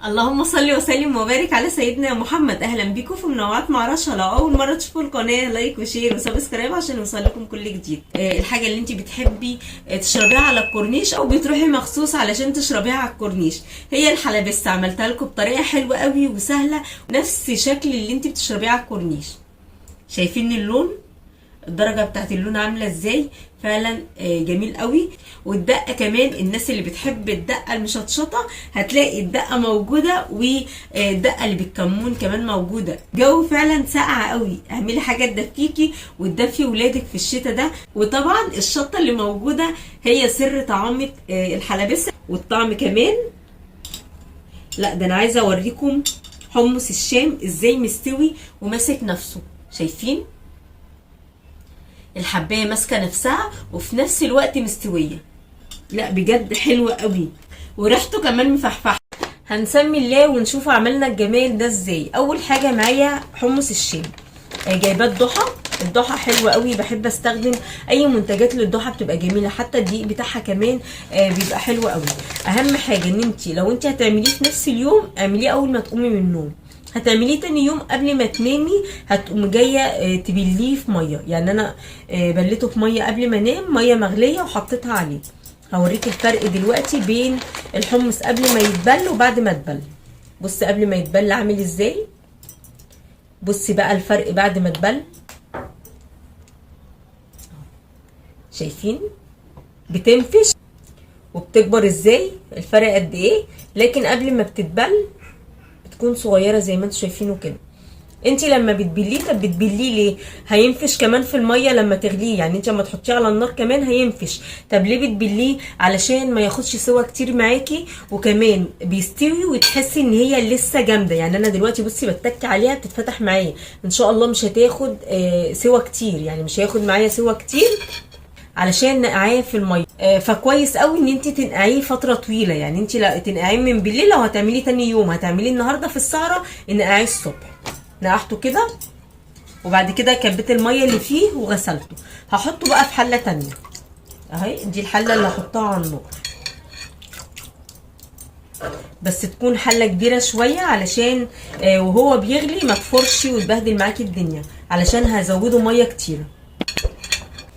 اللهم صل وسلم وبارك على سيدنا محمد. اهلا بيكم في منوعات مع رشا. لو اول مره تشوفوا القناه لايك وشير وسبسكرايب عشان يوصلكم كل جديد. الحاجه اللي انت بتحبي تشربيها على الكورنيش او بتروحي مخصوص علشان تشربيها على الكورنيش هي الحلبسه. عملتها لكم بطريقه حلوه قوي وسهله، نفس شكل اللي انت بتشربيه على الكورنيش. شايفين اللون، الدرجه بتاعت اللون عامله ازاي؟ فعلا جميل قوي. والدقه كمان، الناس اللي بتحب الدقه المشطشطه هتلاقي الدقه موجوده، والدقه اللي بالكمون كمان موجوده. جو فعلا ساقعه قوي، اعملي حاجه تدفيكي وتدفي ولادك في الشتاء ده. وطبعا الشطه اللي موجوده هي سر طعامه الحلبسه، والطعم كمان. لا ده انا عايزه اوريكم حمص الشام ازاي مستوي وماسك نفسه. شايفين الحبايه ماسكه نفسها وفي نفس الوقت مستويه؟ لا بجد حلوه قوي، وريحته كمان مفحفحه. هنسمي الله ونشوف عملنا الجمال ده ازاي. اول حاجه معايا حمص الشام، جايباه الضحى. الضحى حلوه قوي، بحب استخدم اي منتجات للضحى بتبقى جميله، حتى الدقيق بتاعها كمان بيبقى حلو قوي. اهم حاجه ان انت لو انت هتعمليه في نفس اليوم اعمليه اول ما تقومي من النوم. هتعمليه تاني يوم قبل ما تنامي هتقومي جايه تبليه في ميه. يعني انا بليته في ميه قبل ما انام، ميه مغليه وحطيتها عليه. هوريك الفرق دلوقتي بين الحمص قبل ما يتبل وبعد ما يتبل. بص قبل ما يتبل عامل ازاي، بصي بقى الفرق بعد ما اتبل. شايفين بتنفش وبتكبر ازاي، الفرق قد ايه. لكن قبل ما بتتبل بتكون صغيره زي ما انتم شايفينه كده. انت لما بتبليه، طب بتبليه ليه؟ هينفش كمان في الميه لما تغليه. يعني انت لما تحطيه على النار كمان هينفش. طب ليه بتبليه؟ علشان ما ياخدش سوا كتير معاكي، وكمان بيستوي وتحسي ان هي لسه جامده. يعني انا دلوقتي بصي بتك عليها بتتفتح معايا، ان شاء الله مش هتاخد سوا كتير، يعني مش هياخد معايا سوا كتير علشان نقعيه في الميه. فكويس قوي ان انت تنقعيه فتره طويله. يعني انت لا تنقعيه من بالليل، لو هتعمليه تاني يوم هتعمليه النهارده في السهره نقعيه الصبح. نقعته كده وبعد كده كبيت الميه اللي فيه وغسلته. هحطه بقى في حله تانية اهي. دي الحله اللي هحطها على النار، بس تكون حله كبيره شويه علشان وهو بيغلي ما تفرش وتبهدل معاكي الدنيا، علشان هزوده ميه كتيره.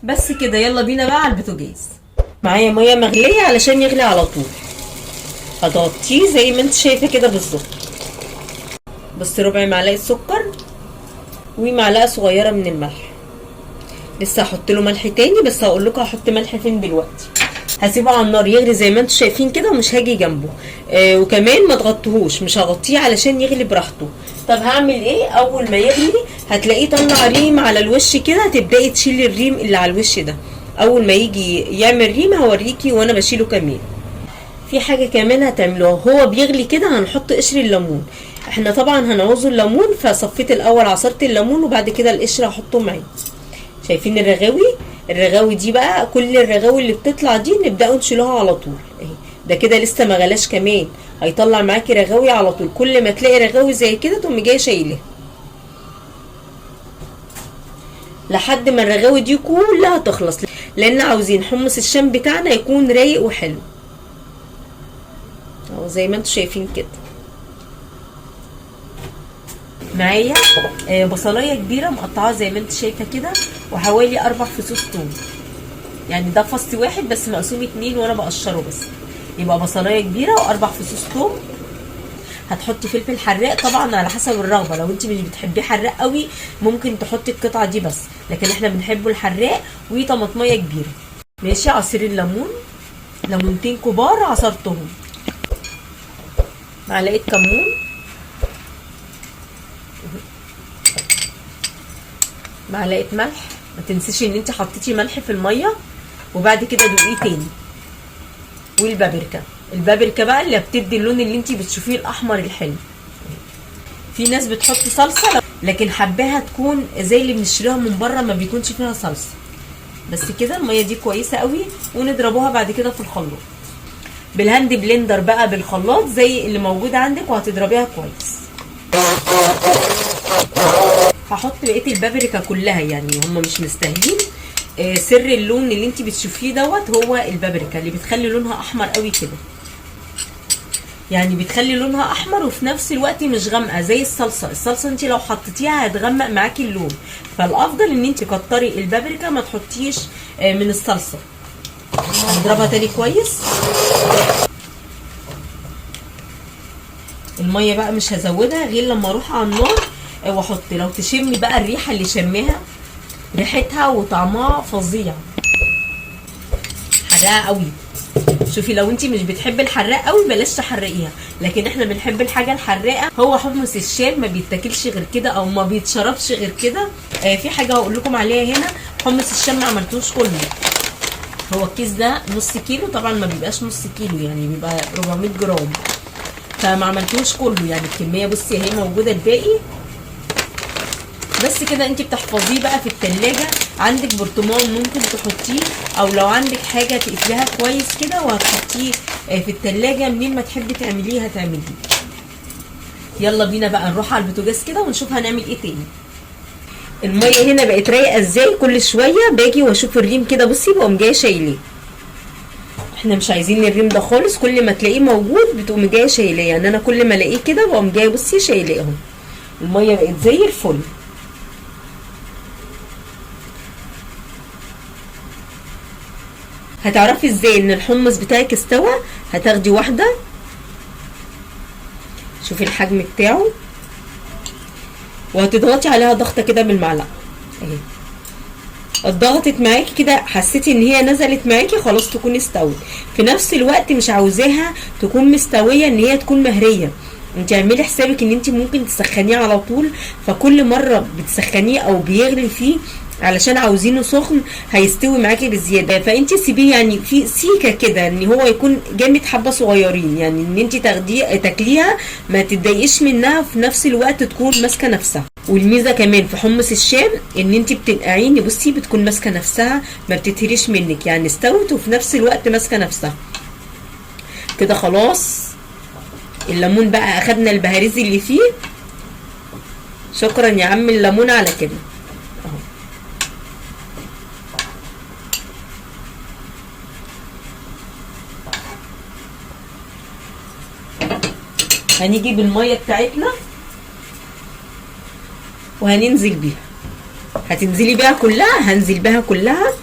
بس كده يلا بينا بقى على البوتاجاز. معايا ميه مغليه علشان يغلي على طول. هتغطيه زي ما انت شايفه كده بالظبط. بس ربع معلقه سكر ومعلقه صغيره من الملح. لسه هحط له ملح تاني، بس هقول لكم هحط ملح فين دلوقتي. هسيبه على النار يغلي زي ما انتم شايفين كده، ومش هاجي جنبه. وكمان ما تغطيهوش، مش هغطيه علشان يغلي براحته. طب هعمل ايه؟ اول ما يغلي هتلاقيه طلع ريم على الوش كده، تبداي تشيلي الريم اللي على الوش ده. اول ما يجي يعمل ريم هوريكي وانا بشيله كمان. في حاجه كمان هتعملوها هو بيغلي كده، هنحط قشر الليمون. احنا طبعا هنعوزه الليمون، فصفيت الاول عصرت الليمون وبعد كده القشر هحطه معاه. شايفين الرغاوي؟ الرغاوي دي بقى، كل الرغاوي اللي بتطلع دي نبداوا نشيلوها على طول اهي. ده كده لسه ما غلاش كمان، هيطلع معاكي رغاوي على طول. كل ما تلاقي رغاوي زي كده تقومي جايه شايلها لحد ما الرغاوي دي كلها تخلص، لان عاوزين حمص الشام بتاعنا يكون رايق وحلو اهو زي ما انتم شايفين كده. معايا بصلايه كبيره مقطعاها زي ما انت شايفه كده، وحوالي 4 فصوص ثوم. يعني ده فص واحد بس مقسوم 2 وانا بقشره بس، يبقى بصلايه كبيره و4 فصوص ثوم. هتحطي فلفل حراق طبعا على حسب الرغبه. لو انت مش بتحبيه حراق قوي ممكن تحطي القطعه دي بس، لكن احنا بنحبه الحراق. وطماطميه كبيره. ماشي. عصير الليمون، ليمونتين كبار عصرتهم. معلقه كمون، معلقه ملح. ما تنسيش ان انت حطيتي ملح في الميه، وبعد كده دوقيه تاني. والبابريكا، البابريكا بقى اللي بتدي اللون اللي انت بتشوفيه الاحمر الحلو. في ناس بتحط صلصه، لكن حباها تكون زي اللي بنشتريها من بره ما بيكونش فيها صلصه. بس كده الميه دي كويسه قوي، ونضربوها بعد كده في الخلاط بالهاند بلندر بقى، بالخلاط زي اللي موجود عندك، وهتضربيها كويس. هحط بقيه البابريكا كلها، يعني هم مش مستاهلين. سر اللون اللي انت بتشوفيه دوت هو البابريكا اللي بتخلي لونها احمر قوي كده. يعني بتخلي لونها احمر وفي نفس الوقت مش غامقه زي الصلصه. الصلصه انت لو حطيتيها هتغمق معاكي اللون، فالافضل ان انت كتري البابريكا ما تحطيش من الصلصه. هنضربها تاني كويس. الميه بقى مش هزودها غير لما اروح على النار واحط. لو تشمي بقى الريحه اللي شميها، ريحتها وطعمها فظيع، حراقه قوي. شوفي لو انت مش بتحبي الحراق قوي بلاش تحرقيها، لكن احنا بنحب الحاجه الحراقه. هو حمص الشام ما بيتاكلش غير كده او ما بيتشربش غير كده. في حاجه هقول لكم عليها هنا، حمص الشام ما عملتوش كله. هو الكيس ده نص كيلو، طبعا ما بيبقاش نص كيلو يعني بيبقى 400 جرام، فما عملتوش كله يعني الكميه. بصي اهي موجوده الباقي. بس كده انت بتحفظيه بقى في التلاجة. عندك برطمان ممكن تحطيه، او لو عندك حاجة تقفليها كويس كده وهتحطيه في التلاجة منين ما تحبي تعمليه هتعمليه. يلا بينا بقى نروح على البوتاجاز كده ونشوف هنعمل ايه تاني. المية هنا بقت رايقة ازاي، كل شوية باجي واشوف الريم كده بصي بقوم جاية شايلاه. احنا مش عايزين الريم ده خالص، كل ما تلاقيه موجود بتقوم جاية شايلاه. يعني انا كل ما الاقيه كده بقوم جاية بصي شايلاه اهو. المية بقت زي الفل. هتعرفي ازاي ان الحمص بتاعك استوى؟ هتاخدي واحده، شوفي الحجم بتاعه، وهتضغطي عليها ضغطه كده بالمعلقه اهي. اتضغطت معاكي كده، حسيتي ان هي نزلت معاكي، خلاص تكون استوت. في نفس الوقت مش عاوزاها تكون مستويه ان هي تكون مهريه. انت اعملي حسابك ان انت ممكن تسخنيه على طول، فكل مره بتسخنيه او بيغلي فيه علشان عاوزينه سخن هيستوي معاكي بزياده. فانت سيبيه يعني في سيكه كده ان هو يكون جامد حبه صغيرين، يعني ان انت تاخديه تاكليها ما تتضايقيش منها، في نفس الوقت تكون ماسكه نفسها. والميزه كمان في حمص الشام ان انت بتنقعيني بصي بتكون ماسكه نفسها، ما بتتهريش منك، يعني استوت وفي نفس الوقت ماسكه نفسها كده. خلاص الليمون بقى اخدنا البهاريز اللي فيه. شكرا يا عم الليمون على كده اهو. هنيجي بالميه بتاعتنا وهننزل بيها. هتنزلي بيها كلها، هنزل بيها كلها.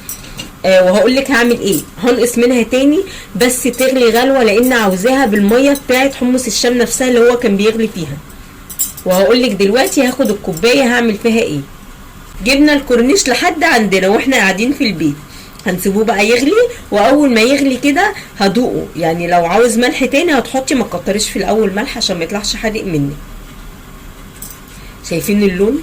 وهقول لك هعمل ايه. هنقص منها تاني بس تغلي غلوه، لان عاوزاها بالميه بتاعت حمص الشام نفسها اللي هو كان بيغلي فيها. وهقول لك دلوقتي هاخد الكوبايه هعمل فيها ايه. جبنا الكورنيش لحد عندنا واحنا قاعدين في البيت، هنسيبوه بقى يغلي. واول ما يغلي كده هدوقه، يعني لو عاوز ملح تاني هتحطي، ما تكتريش في الاول ملح عشان ما يطلعش حادق منك. شايفين اللون؟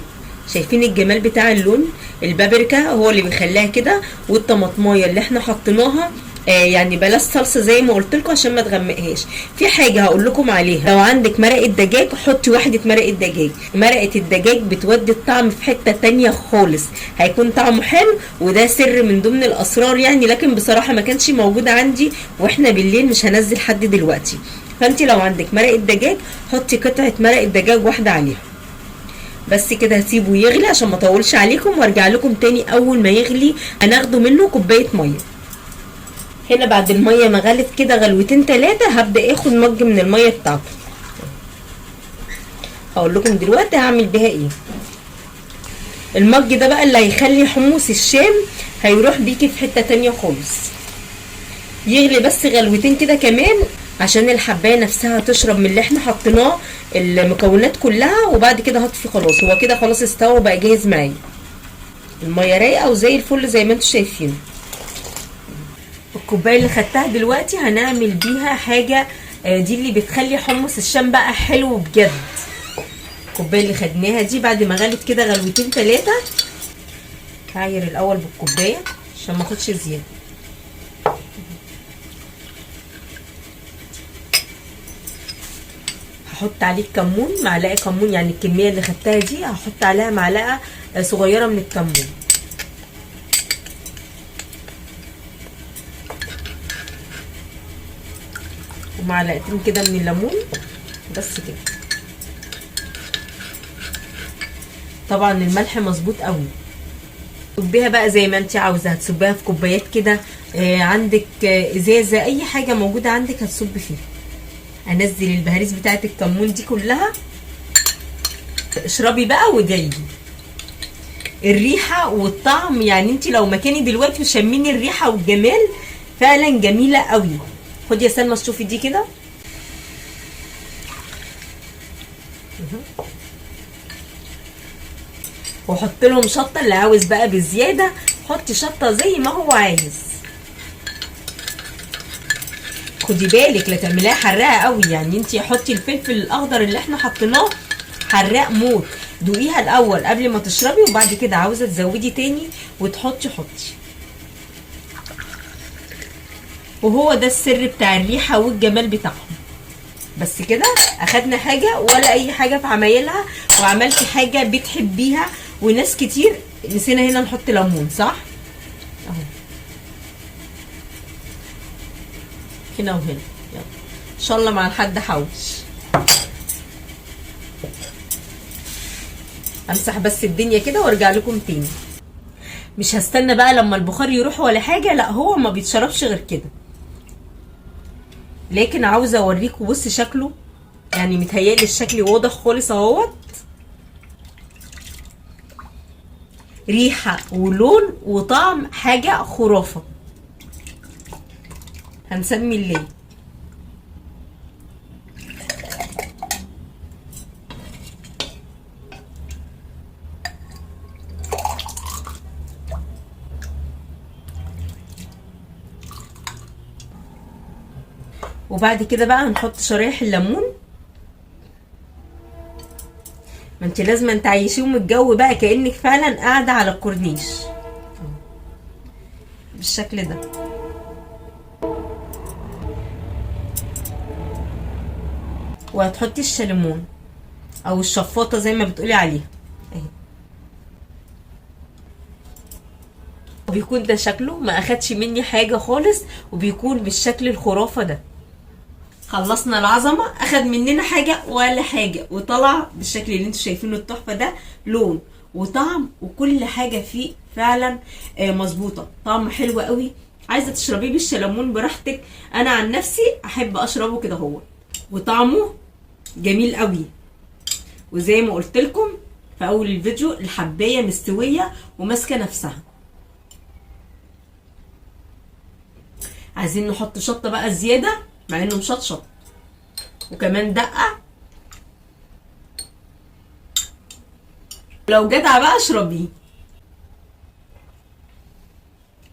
شايفين الجمال بتاع اللون؟ البابريكا هو اللي بيخليها كده، والطماطمايه اللي احنا حطيناها يعني بلاش صلصه زي ما قلت لكم عشان ما تغمقهاش. في حاجه هقول لكم عليها، لو عندك مرقه دجاج حطي واحده مرقه دجاج. مرقه الدجاج بتودي الطعم في حته تانية خالص، هيكون طعمه حلو، وده سر من ضمن الاسرار يعني. لكن بصراحه ما كانش موجود عندي، واحنا بالليل مش هنزل حد دلوقتي. فانت لو عندك مرقه دجاج حطي قطعه مرقه دجاج واحده عليها بس كده. هسيبه يغلي عشان ما اطولش عليكم، وارجع لكم تاني اول ما يغلي. هناخده منه كوبايه ميه. هنا بعد الميه ما غلت كده غلوتين 3 هبدا اخد مج من الميه بتاعته. هقول لكم دلوقتي هعمل بيها ايه. المج ده بقى اللي هيخلي حمص الشام هيروح بيكي في حته تانية خالص. يغلي بس غلوتين كده كمان عشان الحبايه نفسها تشرب من اللي احنا حطيناه المكونات كلها. وبعد كده هطفي خلاص، هو كده خلاص استوى وبقى جاهز معايا. الميه رايقه وزي الفل زي ما انتم شايفين. الكوبايه اللي خدتها دلوقتي هنعمل بيها حاجه، دي اللي بتخلي حمص الشام بقى حلو بجد. الكوبايه اللي خدناها دي بعد ما غلت كده غلوتين 3 هعاير الاول بالكوبايه عشان ما اخدش زياده. هحط عليه كمون، معلقه كمون، يعني الكميه اللي خدتها دي هحط عليها معلقه صغيره من الكمون. ومعلقتين كده من الليمون بس كده. طبعا الملح مظبوط قوي. تصبيها بقى زي ما انت عاوزه، هتصبيها في كوبايات كده، عندك ازازه اي حاجه موجوده عندك هتصب فيها. انزل البهاريز بتاعت الكمون دي كلها. اشربي بقى وادعيلي. الريحه والطعم يعني انت لو مكاني دلوقتي وشميني الريحه والجمال فعلا جميله قوي. خدي يا سلمى شوفي دي كده. وحط لهم شطه، اللي عاوز بقى بزياده حطي شطه زي ما هو عايز. خدي بالك لا تعمليها حراقه قوي، يعني انت حطي الفلفل الاخضر اللي احنا حطيناه حراق موت. دوقيها الاول قبل ما تشربي، وبعد كده عاوزه تزودي تاني وتحطي حطي. وهو ده السر بتاع الريحه والجمال بتاعهم. بس كده اخدنا حاجه ولا اي حاجه في عمايلها، وعملتي حاجه بتحبيها. وناس كتير نسينا هنا نحط ليمون، صح اهو هنا وهنا. يلا ان شاء الله مع الحد حوش. امسح بس الدنيا كده وارجع لكم تاني. مش هستنى بقى لما البخار يروح ولا حاجه، لا هو ما بيتشربش غير كده. لكن عاوزه اوريكم بص شكله، يعني متهيألي الشكل واضح خالص اهوت. ريحه ولون وطعم حاجه خرافه. هنسمي الليل. وبعد كده بقى هنحط شرايح الليمون. ما انت لازم تعيشيهم الجو بقى كأنك فعلا قاعده على الكورنيش بالشكل ده. وهتحطي الشلمون او الشفاطه زي ما بتقولي عليها اهي. بيكون ده شكله، ما اخدش مني حاجه خالص، وبيكون بالشكل الخرافه ده. خلصنا العظمه، اخد مننا حاجه ولا حاجه، وطلع بالشكل اللي انتوا شايفينه التحفه ده. لون وطعم وكل حاجه فيه فعلا مظبوطه. طعم حلو قوي. عايزه تشربيه بالشلمون براحتك، انا عن نفسي احب اشربه كده هو. وطعمه جميل قوي. وزي ما قلت لكم في اول الفيديو الحبايه مستويه وماسكه نفسها. عايزين نحط شطه بقى زياده مع انه مشطشط، وكمان دقه. لو جدع بقى اشربيه.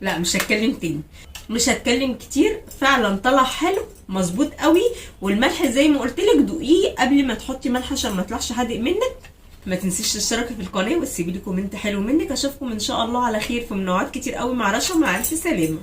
لا مش هتكلم تاني، مش هتكلم كتير. فعلا طلع حلو مظبوط قوي. والملح زي ما قلت لك دوقيه قبل ما تحطي ملح عشان ما يطلعش حادق منك. ما تنسيش تشتركي في القناه وتسيبي لي كومنت حلو منك. اشوفكم ان شاء الله على خير في منوعات كتير قوي مع رشا. مع الف سلامه.